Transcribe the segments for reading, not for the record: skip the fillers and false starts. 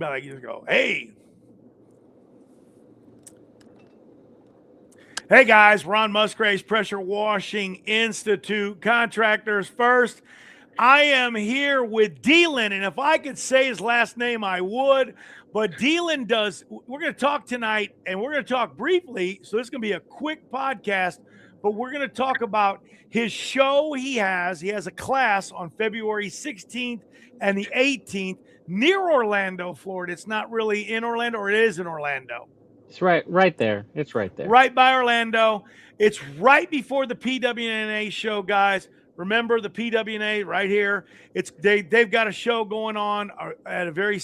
Like you just go, hey. Hey guys, Ron Musgrave's Pressure Washing Institute, Contractors First. I am here with Dylan, and if I could say his last name, I would. But Dylan does, we're going to talk tonight, and we're going to talk briefly. So this is going to be a quick podcast, but we're going to talk about his show he has. He has a class on February 16th and the 18th near Orlando, Florida. It's not really in Orlando, or it is in Orlando. It's right there. It's right there. Right by Orlando. It's right before the PWNA show, guys. Remember the PWNA right here. They've got a show going on at a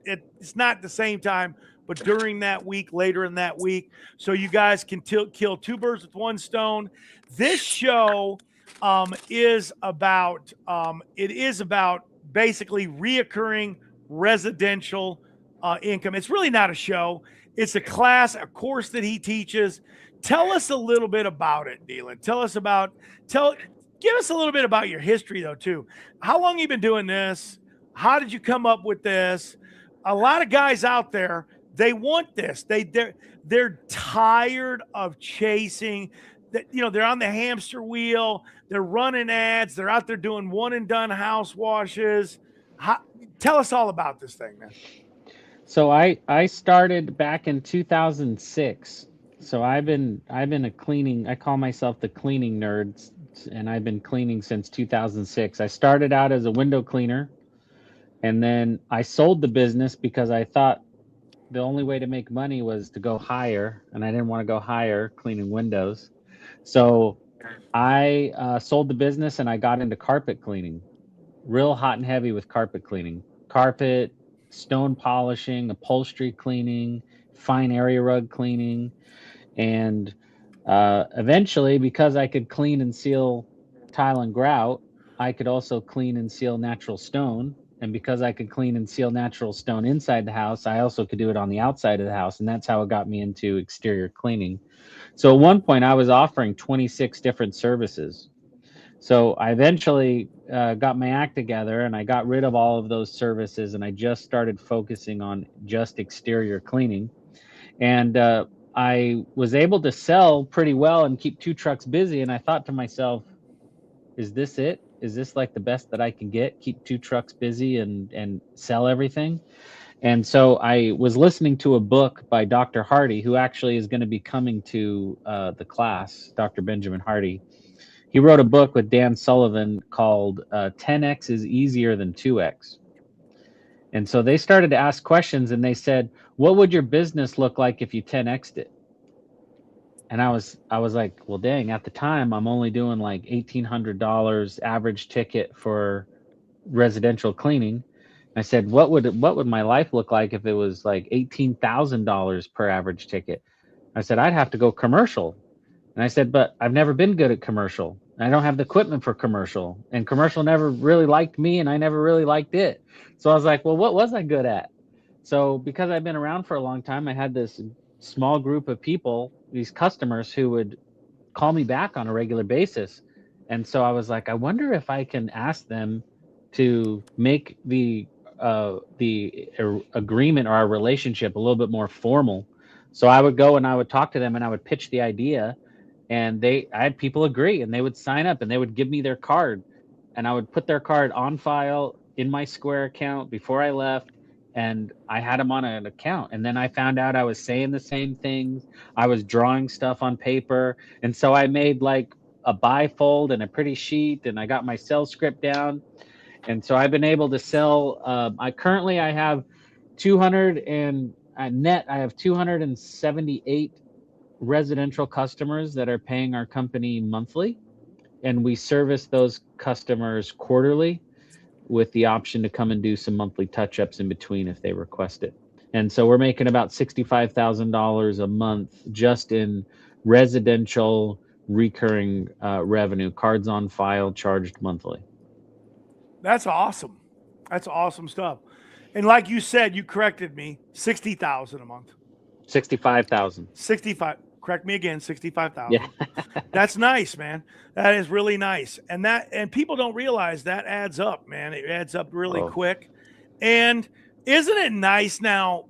it's not the same time, but during that week, later in that week. So you guys can kill two birds with one stone. This show is about basically reoccurring residential income. It's really not a show. It's a class, a course that he teaches. Tell us a little bit about it, Dylan. Give us a little bit about your history, though, too. How long have you been doing this? How did you come up with this? A lot of guys out there, they want this. They're tired of chasing. They're on the hamster wheel. They're running ads. They're out there doing one-and-done house washes. Tell us all about this thing, man. So I started back in 2006. So I've been a cleaning. I call myself the cleaning nerd, and I've been cleaning since 2006. I started out as a window cleaner, and then I sold the business because I thought the only way to make money was to go higher, and I didn't want to go higher cleaning windows. So I sold the business, and I got into carpet cleaning, real hot and heavy with carpet cleaning, carpet, stone polishing, upholstery cleaning, fine area rug cleaning. And eventually, because I could clean and seal tile and grout, I could also clean and seal natural stone. And because I could clean and seal natural stone inside the house, I also could do it on the outside of the house. And that's how it got me into exterior cleaning. So at one point, I was offering 26 different services. So I eventually got my act together, and I got rid of all of those services, and I just started focusing on just exterior cleaning. And I was able to sell pretty well and keep 2 trucks busy. And I thought to myself, is this it? Is this like the best that I can get? Keep 2 trucks busy and sell everything? And so I was listening to a book by Dr. Hardy, who actually is going to be coming to the class, Dr. Benjamin Hardy. He wrote a book with Dan Sullivan called 10X is Easier Than 2X. And so they started to ask questions, and they said, what would your business look like if you 10X'd it? And I was like, well, dang, at the time, I'm only doing like $1,800 average ticket for residential cleaning. I said, what would my life look like if it was like $18,000 per average ticket? I said, I'd have to go commercial. And I said, but I've never been good at commercial. I don't have the equipment for commercial. And commercial never really liked me, and I never really liked it. So I was like, well, what was I good at? So because I've been around for a long time, I had this small group of people, these customers, who would call me back on a regular basis. And so I was like, I wonder if I can ask them to make the agreement or our relationship a little bit more formal. So I would go and I would talk to them, and I would pitch the idea. And I had people agree, and they would sign up, and they would give me their card, and I would put their card on file in my Square account before I left, and I had them on an account. And then I found out I was saying the same things. I was drawing stuff on paper. And so I made like a bifold and a pretty sheet, and I got my sales script down. And so I've been able to sell. I have 200 and net. I have 278 residential customers that are paying our company monthly, and we service those customers quarterly with the option to come and do some monthly touch-ups in between if they request it. And so we're making about $65,000 a month just in residential recurring revenue, cards on file, charged monthly. That's awesome. That's awesome stuff. And like you said, you corrected me, 60,000 a month. 65,000. 65. Correct me again, 65,000. Yeah. That's nice, man. That is really nice. And people don't realize that adds up, man. It adds up really quick. And Isn't it nice now?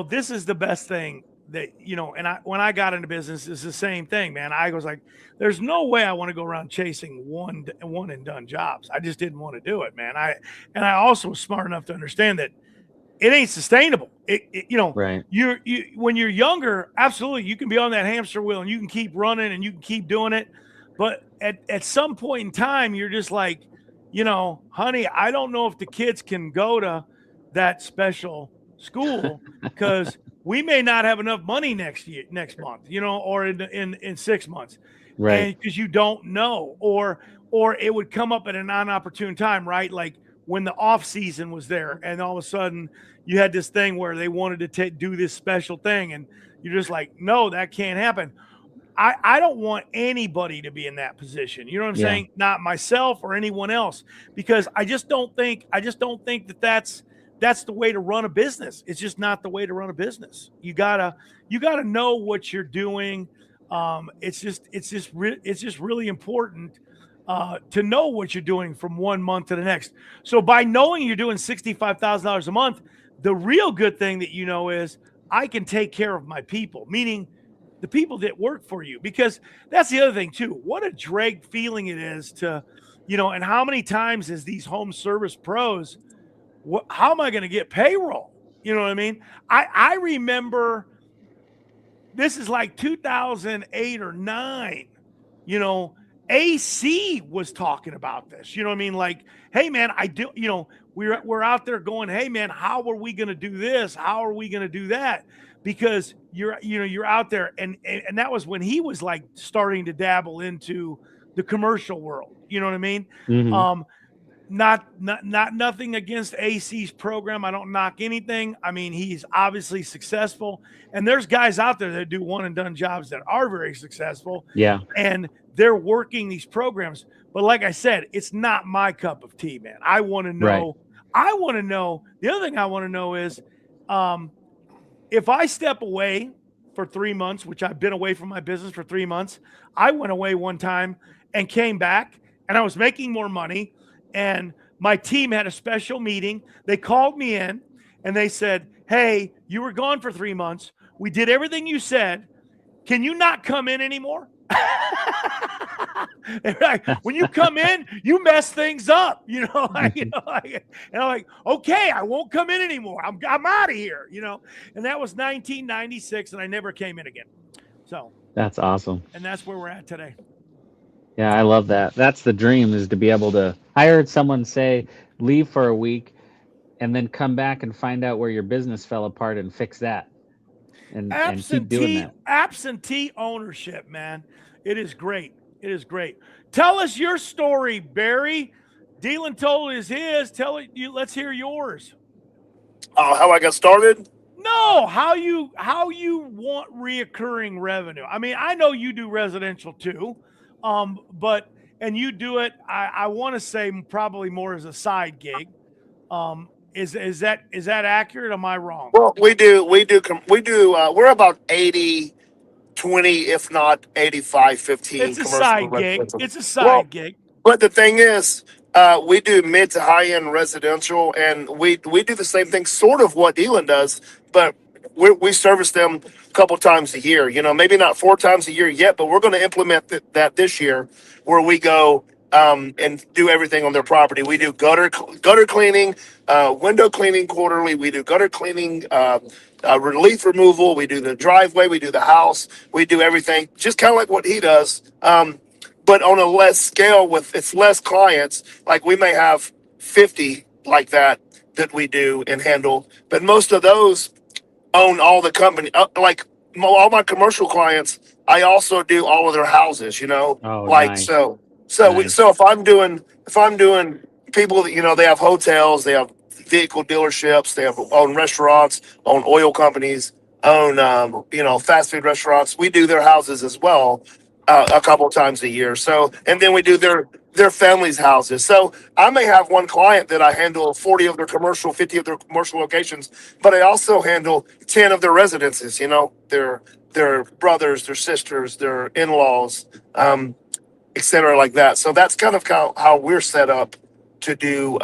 This is the best thing that, and when I got into business, it's the same thing, man. I was like, there's no way I want to go around chasing one and done jobs. I just didn't want to do it, man. I also was smart enough to understand that it ain't sustainable. Right. You when you're younger, absolutely, you can be on that hamster wheel and you can keep running and you can keep doing it. But at some point in time, you're just like, honey, I don't know if the kids can go to that special school because we may not have enough money next month, or in 6 months, Right. and because you don't know, or it would come up at a non-opportune time, right? Like when the off season was there, and all of a sudden you had this thing where they wanted to do this special thing, and you're just like, no, that can't happen. I don't want anybody to be in that position. You know what I'm Yeah. saying? Not myself or anyone else, because I just don't think that that's the way to run a business. It's just not the way to run a business. You gotta know what you're doing. It's just really important to know what you're doing from one month to the next. So by knowing you're doing $65,000 a month, the real good thing that is I can take care of my people, meaning the people that work for you, because that's the other thing too. What a drag feeling it is to, and how many times is these home service pros, how am I going to get payroll? You know what I mean? I remember this is like 2008 or 9, you know, AC was talking about this. You know what I mean? Like, hey man, I do, we're out there going, hey man, how are we going to do this? How are we going to do that? Because you're out there, and that was when he was like starting to dabble into the commercial world. You know what I mean? Hmm. Um, not nothing against AC's program. I don't knock anything. I mean, he's obviously successful, and there's guys out there that do one and done jobs that are very successful, Yeah. and they're working these programs. But like I said, it's not my cup of tea, man. I want to Right. know. I want to know. The other thing I want to know is, um, if I step away for 3 months, which I've been away from my business for 3 months, I went away one time and came back, and I was making more money. And my team had a special meeting. They called me in and they said, hey, you were gone for 3 months. We did everything you said. Can you not come in anymore? Like, when you come in, you mess things up, and I'm like, okay, I won't come in anymore. I'm out of here, and that was 1996, and I never came in again. So, That's awesome. and that's where we're at today. Yeah, I love that. That's the dream, is to be able to. I heard someone say, leave for a week and then come back and find out where your business fell apart and fix that, and keep doing that. Absentee ownership, man. It is great. It is great. Tell us your story, Barry. Dylan told us his. Tell it you. Let's hear yours. How I got started? No, how you want reoccurring revenue? I mean, I know you do residential too, but and you do it. I want to say probably more as a side gig. Is that accurate? Am I wrong? Well, we do. We're about 80-20, if not 85-15 It's a commercial to side gig. residential. It's a Well, side gig. but the thing is, we do mid to high end residential, and we do the same thing, sort of what Elon does, but we service them a couple times a year. Maybe not 4 times a year yet, but we're going to implement that this year, where we go and do everything on their property. We do gutter cleaning, window cleaning quarterly. We do gutter cleaning, relief removal. We do the driveway. We do the house. We do everything, just kind of like what he does. But on a less scale, with it's less clients. Like we may have 50 like that we do and handle, but most of those own all the company. Like all my commercial clients, I also do all of their houses. Oh, Like nice. so Nice. if I'm doing people that they have hotels, they have vehicle dealerships, they have own restaurants, own oil companies, own fast food restaurants. We do their houses as well, a couple times a year. So, and then we do their families' houses. So I may have one client that I handle 40 of their commercial, 50 of their commercial locations, but I also handle 10 of their residences. Their brothers, their sisters, their in-laws, et cetera, like that. So that's kind of how we're set up to do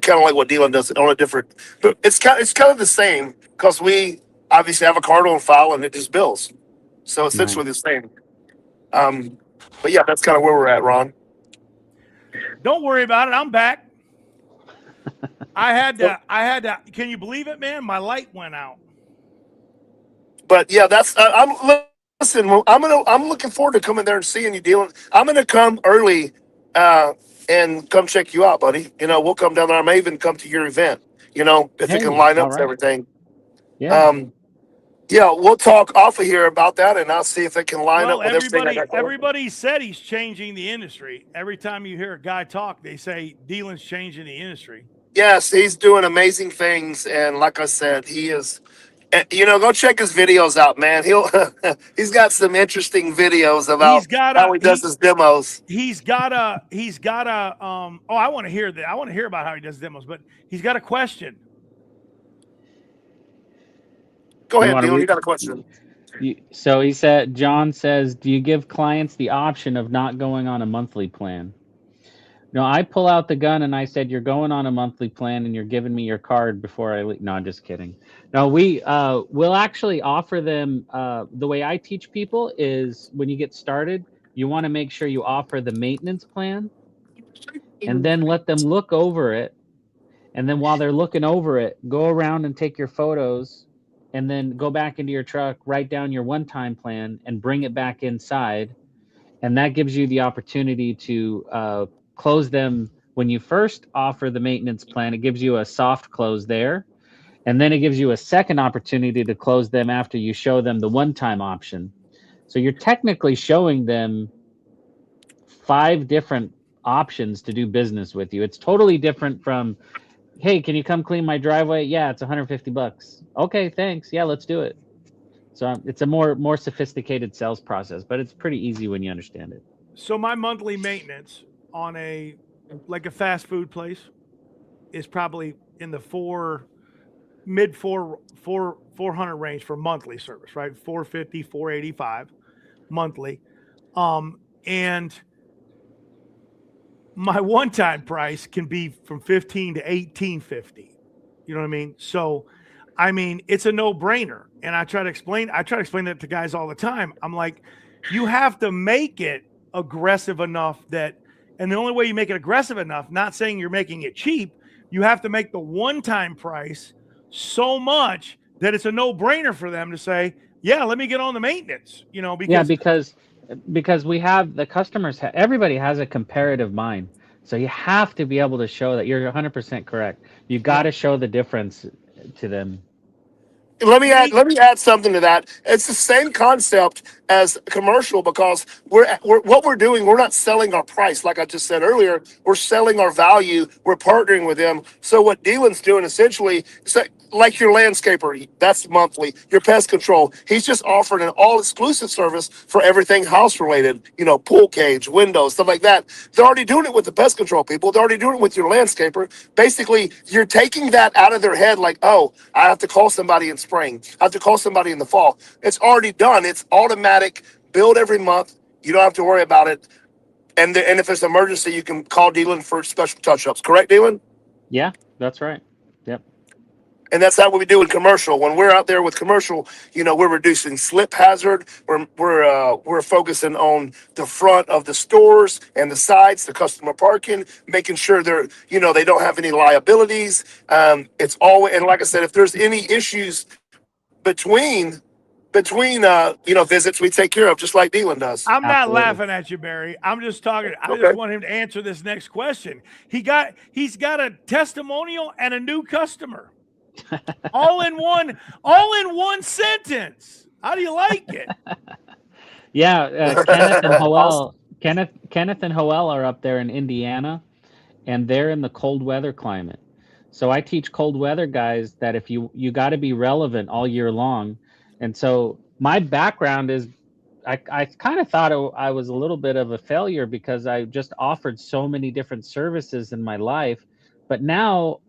kind of like what Dylan does on a different, but it's kind of the same because we obviously have a card on file and it just bills. So essentially the same. But yeah, that's kind of where we're at, Ron. Don't worry about it. I'm back. I had to. Can you believe it, man? My light went out. But yeah, listen. I'm looking forward to coming there and seeing you, Dylan. I'm gonna come early, and come check you out, buddy. You know, we'll come down there. I may even come to your event. You know, if it can line up with everything. Yeah. Yeah, we'll talk off of here about that, and I'll see if it can line up with everything I got going. Everybody said he's changing the industry. Every time you hear a guy talk, they say Dylan's changing the industry. Yes, he's doing amazing things, and like I said, he is. You know, go check his videos out, man. He's got some interesting videos about how he does his demos. He's got a. I want to hear that. I want to hear about how he does demos, but he's got a question. Go ahead, Dylan. You got a question. So John says, do you give clients the option of not going on a monthly plan? No, I pull out the gun and I said, you're going on a monthly plan and you're giving me your card before I leave. No, I'm just kidding. No, we'll actually offer them, the way I teach people is when you get started, you want to make sure you offer the maintenance plan and then let them look over it. And then while they're looking over it, go around and take your photos and then go back into your truck, write down your one-time plan and bring it back inside. And that gives you the opportunity to close them when you first offer the maintenance plan. It gives you a soft close there. And then it gives you a second opportunity to close them after you show them the one-time option. So you're technically showing them 5 different options to do business with you. It's totally different from, hey, can you come clean my driveway? Yeah, it's $150. Okay, thanks. Yeah, let's do it. So it's a more sophisticated sales process, but it's pretty easy when you understand it. So my monthly maintenance on a fast food place is probably in the mid 400 range for monthly service, right? 450, 485 monthly. And my one-time price can be from 15 to 1850. You know what I mean? So, I mean, it's a no-brainer. And I try to explain that to guys all the time. I'm like, you have to make it aggressive enough that, and the only way you make it aggressive enough, not saying you're making it cheap, you have to make the one-time price so much that it's a no-brainer for them to say, yeah, let me get on the maintenance, you know, because we have the customers, everybody has a comparative mind. So you have to be able to show that. You're 100% correct. You got to show the difference to them. Let me add something to that. It's the same concept as commercial because what we're doing, we're not selling our price. Like I just said earlier, we're selling our value. We're partnering with them. So what Dylan's doing essentially, like your landscaper, that's monthly. Your pest control, he's just offering an all-exclusive service for everything house-related, you know, pool cage, windows, stuff like that. They're already doing it with the pest control people. They're already doing it with your landscaper. Basically, you're taking that out of their head like, oh, I have to call somebody in spring. I have to call somebody in the fall. It's already done. It's automatic, billed every month. You don't have to worry about it. And if there's an emergency, you can call Dylan for special touch-ups. Correct, Dylan? Yeah, that's right. Yep. And that's not what we do in commercial. When we're out there with commercial, you know, we're reducing slip hazard. We're focusing on the front of the stores and the sides, the customer parking, making sure they don't have any liabilities. It's always, and like I said, if there's any issues between visits, we take care of, just like Dylan does. I'm not laughing at you, Barry. I'm just talking. I just want him to answer this next question. He's got a testimonial and a new customer. all in one sentence. How do you like it? Yeah, Kenneth and Hoel. Kenneth and Hoel are up there in Indiana, and they're in the cold weather climate. So I teach cold weather guys that if you got to be relevant all year long. And so my background is, I kind of thought I was a little bit of a failure because I just offered so many different services in my life. But now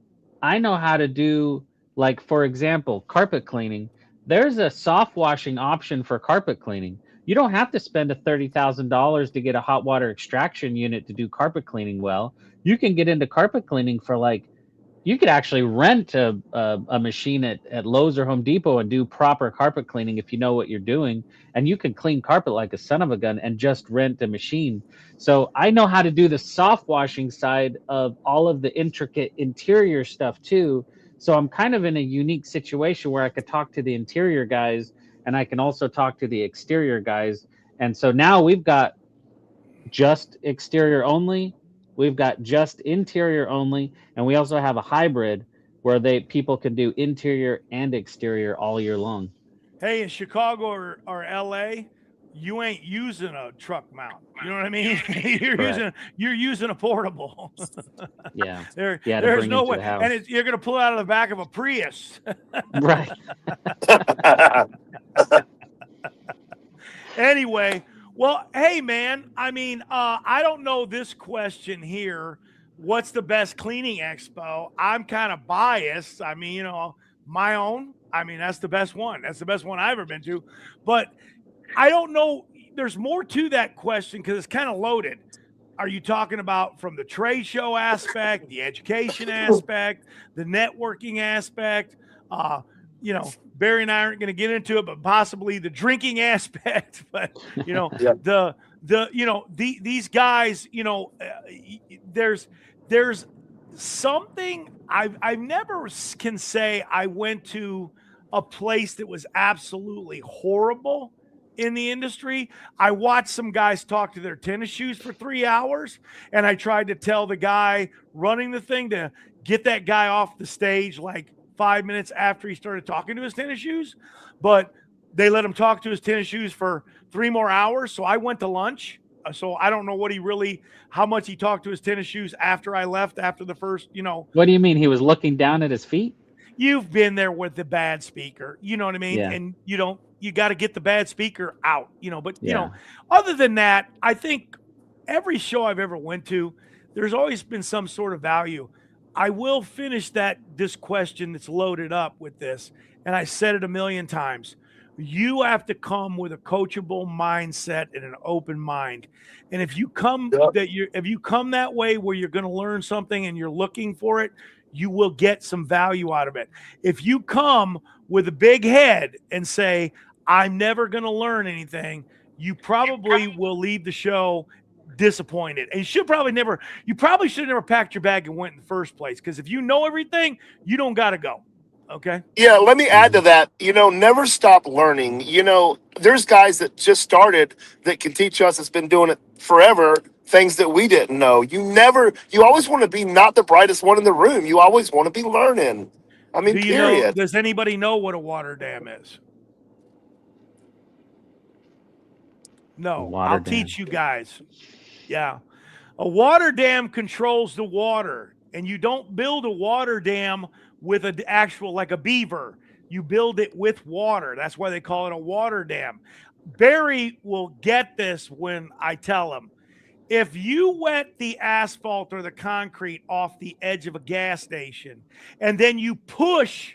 I know how to do, like, for example, carpet cleaning. There's a soft washing option for carpet cleaning. You don't have to spend $30,000 to get a hot water extraction unit to do carpet cleaning well. You can get into carpet cleaning for like you could actually rent a machine at Lowe's or Home Depot and do proper carpet cleaning if you know what you're doing. And you can clean carpet like a son of a gun and just rent a machine. So I know how to do the soft washing side of all of the intricate interior stuff too. So I'm kind of in a unique situation where I could talk to the interior guys and I can also talk to the exterior guys. And so now we've got just exterior only. We've got just interior only, and we also have a hybrid where people can do interior and exterior all year long. Hey, in Chicago or LA, you ain't using a truck mount. You know what I mean? you're using a portable. Yeah. There's no way, and you're going to pull it out of the back of a Prius. Right. Anyway, well, hey man, I mean, I don't know this question here. What's the best cleaning expo? I'm kind of biased. I mean, my own. I mean, that's the best one. That's the best one I've ever been to. But I don't know. There's more to that question because it's kind of loaded. Are you talking about from the trade show aspect, the education aspect, the networking aspect? Barry and I aren't going to get into it, but possibly the drinking aspect. But yeah. These guys, there's something I've never can say I went to a place that was absolutely horrible in the industry. I watched some guys talk to their tennis shoes for 3 hours, and I tried to tell the guy running the thing to get that guy off the stage like 5 minutes after he started talking to his tennis shoes, but they let him talk to his tennis shoes for 3 more hours. So I went to lunch. So I don't know how much he talked to his tennis shoes after I left after the first, What do you mean? He was looking down at his feet? You've been there with the bad speaker, you know what I mean? Yeah. And you got to get the bad speaker out, other than that, I think every show I've ever went to, there's always been some sort of value. I will finish this question that's loaded up with this. And I said it a million times. You have to come with a coachable mindset and an open mind. And if you come that way where you're going to learn something and you're looking for it, you will get some value out of it. If you come with a big head and say, I'm never going to learn anything, you probably will leave the show disappointed. And you probably should have never packed your bag and went in the first place. Because if you know everything, you don't got to go. Okay. Yeah. Let me add to that. Never stop learning. There's guys that just started that can teach us that's been doing it forever, things that we didn't know. You always want to be not the brightest one in the room. You always want to be learning. I mean, period. Does anybody know what a water dam is? No, I'll teach you guys. Yeah. A water dam controls the water, and you don't build a water dam with an actual, like a beaver. You build it with water. That's why they call it a water dam. Barry will get this when I tell him. If you wet the asphalt or the concrete off the edge of a gas station, and then you push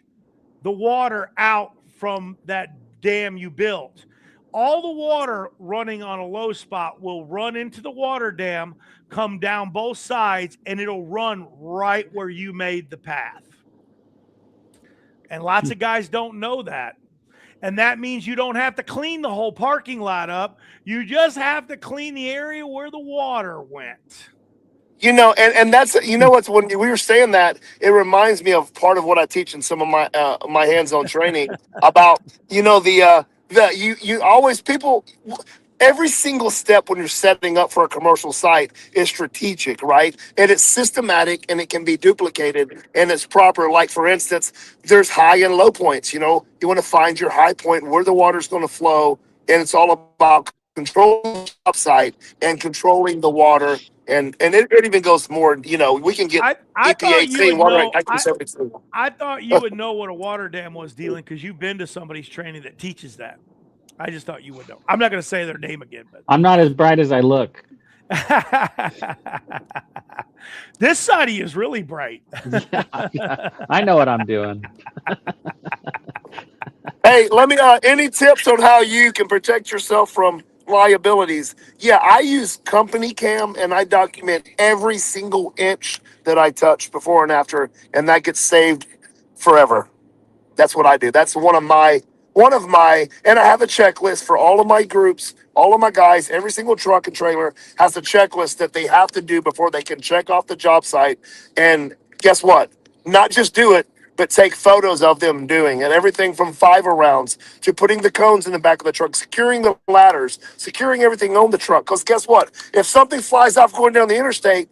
the water out from that dam you built, all the water running on a low spot will run into the water dam, come down both sides, and it'll run right where you made the path. And lots of guys don't know that. And that means you don't have to clean the whole parking lot up. You just have to clean the area where the water went. And that's, what's when we were saying that, it reminds me of part of what I teach in some of my hands-on training about, every single step when you're setting up for a commercial site is strategic, right? And it's systematic and it can be duplicated and it's proper. Like, for instance, there's high and low points. You want to find your high point where the water's going to flow. And it's all about controlling the upside and controlling the water. And it even goes more, we can get EPA clean water. I thought you would know what a water dam was, Dealing, because you've been to somebody's training that teaches that. I just thought you would know. I'm not going to say their name again, but I'm not as bright as I look. This side of you is really bright. Yeah, I know what I'm doing. Hey, let me. Any tips on how you can protect yourself from liabilities. Yeah, I use company cam and I document every single inch that I touch before and after, and that gets saved forever. That's what I do. That's one of my, and I have a checklist for all of my groups, all of my guys. Every single truck and trailer has a checklist that they have to do before they can check off the job site. And guess what? Not just do it, but take photos of them doing it. Everything from 5 rounds to putting the cones in the back of the truck, securing the ladders, securing everything on the truck. Because guess what? If something flies off going down the interstate,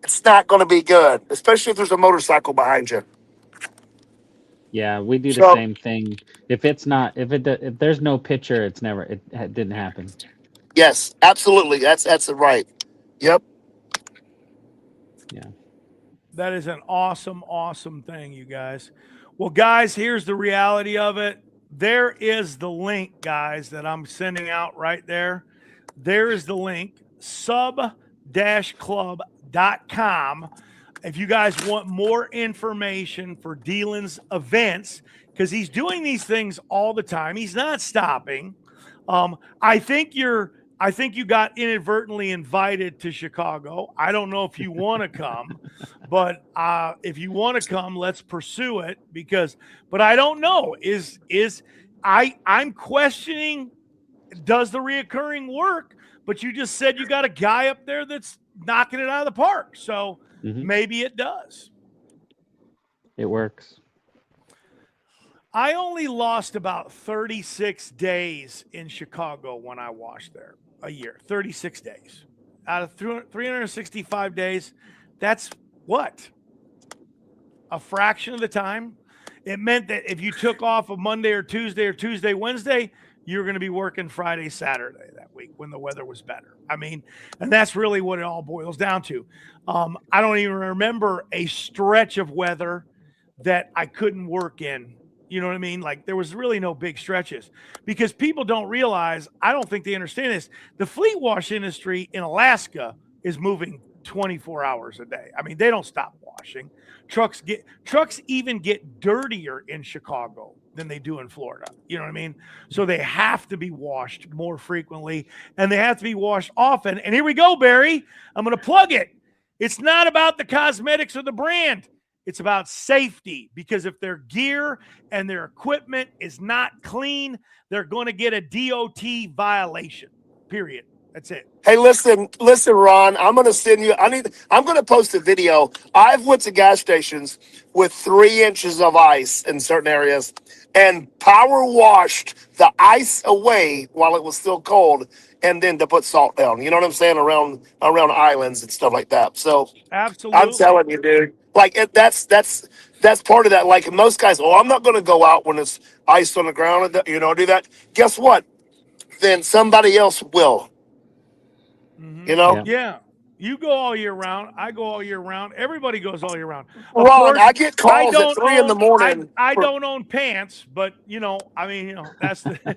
it's not going to be good, especially if there's a motorcycle behind you. Yeah, we do the So same thing. If if there's no picture, it didn't happen. yes, absolutely. That's right. Yep. Yeah. That is an awesome, awesome thing, you guys. Well, guys, here's the reality of it. There is the link, guys, that I'm sending out right there. There is the link, sub-club.com. If you guys want more information for Dealin's events, because he's doing these things all the time. He's not stopping. I think you got inadvertently invited to Chicago. I don't know if you want to come, but if you want to come, let's pursue it but I don't know. I'm questioning, does the reoccurring work? But you just said you got a guy up there that's knocking it out of the park. So maybe it does. It works. I only lost about 36 days in Chicago when I washed there a year. 36 days. Out of 365 days, that's what? A fraction of the time. It meant that if you took off a Monday or Tuesday, Wednesday, you're going to be working Friday, Saturday that week when the weather was better. I mean, and that's really what it all boils down to. I don't even remember a stretch of weather that I couldn't work in. You know what I mean? Like there was really no big stretches because people don't realize, I don't think they understand this. The fleet wash industry in Alaska is moving 24 hours a day. I mean, they don't stop washing. Trucks even get dirtier in Chicago than they do in Florida. You know what I mean? So they have to be washed more frequently and they have to be washed often. And here we go, Barry. I'm going to plug it. It's not about the cosmetics or the brand. It's about safety because if their gear and their equipment is not clean, they're going to get a DOT violation, period. That's it. Hey, listen, Ron. I'm gonna send you. I'm gonna post a video. I've went to gas stations with 3 inches of ice in certain areas, and power washed the ice away while it was still cold, and then to put salt down. You know what I'm saying? Around islands and stuff like that. So Absolutely. I'm telling you, dude. Like that's part of that. Like most guys, oh, I'm not gonna go out when it's ice on the ground. And do that. Guess what? Then somebody else will. Yeah. You go all year round. I go all year round. Everybody goes all year round. Of Ron, course, I get calls at 3 in the morning. I don't own pants, but that's the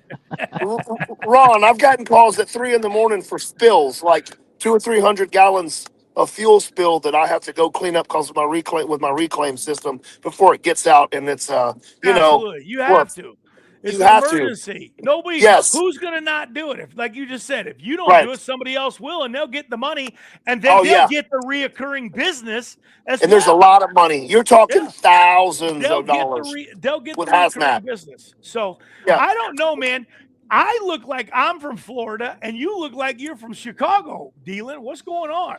Ron, I've gotten calls at 3 in the morning for spills, like 200 or 300 gallons of fuel spill that I have to go clean up because of my reclaim system before it gets out, and it's absolutely. You have to. It's an emergency. Nobody. Yes. Who's going to not do it? If, like you just said, if you don't do it, somebody else will, and they'll get the money, and then they'll get the reoccurring business as well. And there's a lot of money. You're talking thousands of dollars. They'll get with the reoccurring hazmat business. So I don't know, man. I look like I'm from Florida, and you look like you're from Chicago, Dealin. What's going on?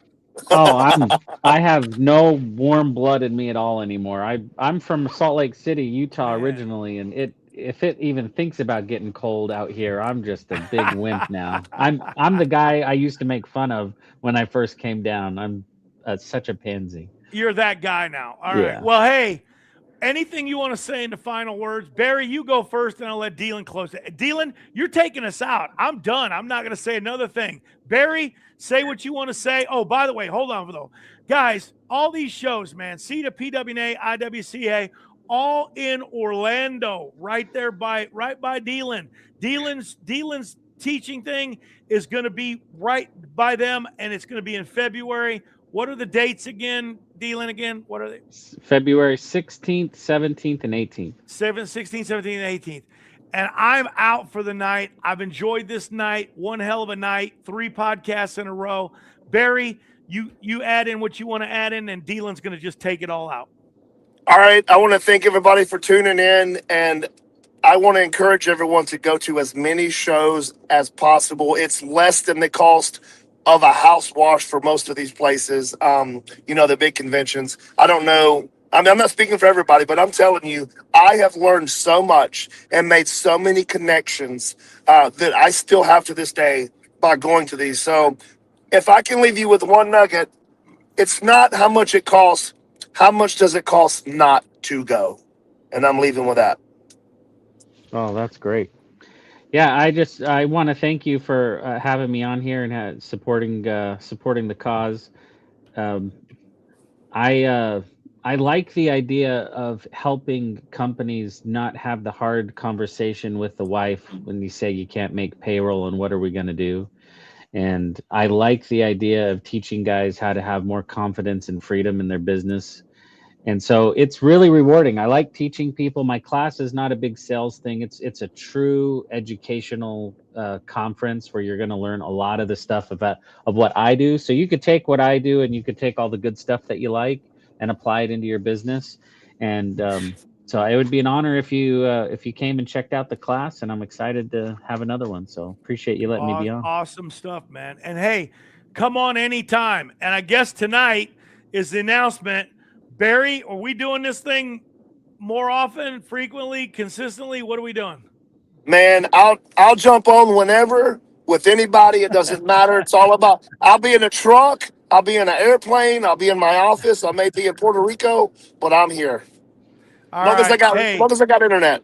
Oh, I have no warm blood in me at all anymore. I'm from Salt Lake City, Utah originally, and if it even thinks about getting cold out here, I'm just a big wimp now. I'm the guy I used to make fun of when I first came down. I'm such a pansy. You're that guy now. All right. Well, hey, anything you want to say in the final words? Barry, you go first, and I'll let Dealin close it. Dealin, you're taking us out. I'm done. I'm not going to say another thing. Barry, say what you want to say. Oh, by the way, hold on, though. Guys, all these shows, man, CETA, PWNA, IWCA, all in Orlando, right by Dealin. Dealin's teaching thing is going to be right by them, and it's going to be in February. What are the dates again, Dealin, again? What are they? February 16th, 17th, and 18th. 16th, 17th, and 18th. And I'm out for the night. I've enjoyed this night. One hell of a night. 3 podcasts in a row. Barry, you add in what you want to add in, and Dylan's going to just take it all out. All right. I want to thank everybody for tuning in, and I want to encourage everyone to go to as many shows as possible. It's less than the cost of a house wash for most of these places. The big conventions. I don't know. I mean, I'm not speaking for everybody, but I'm telling you, I have learned so much and made so many connections that I still have to this day by going to these. So if I can leave you with one nugget, it's not how much it costs. How much does it cost not to go? And I'm leaving with that. Oh, that's great. Yeah, I want to thank you for having me on here and supporting the cause. Um, I like the idea of helping companies not have the hard conversation with the wife when you say you can't make payroll and what are we going to do. And I like the idea of teaching guys how to have more confidence and freedom in their business. And so it's really rewarding. I like teaching people. My class is not a big sales thing. It's a true educational conference where you're going to learn a lot of the stuff of what I do. So you could take what I do and you could take all the good stuff that you like and apply it into your business. And so it would be an honor if you came and checked out the class. And I'm excited to have another one. So appreciate you letting me be on. Awesome stuff, man. And hey, come on anytime. And I guess tonight is the announcement. Barry, are we doing this thing more often, frequently, consistently? What are we doing? Man, I'll jump on whenever with anybody. It doesn't matter. It's all about. I'll be in a truck. I'll be in an airplane. I'll be in my office. I may be in Puerto Rico, but I'm here. All long right. as I got internet.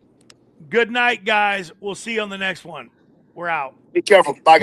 Good night, guys. We'll see you on the next one. We're out. Be careful. Bye.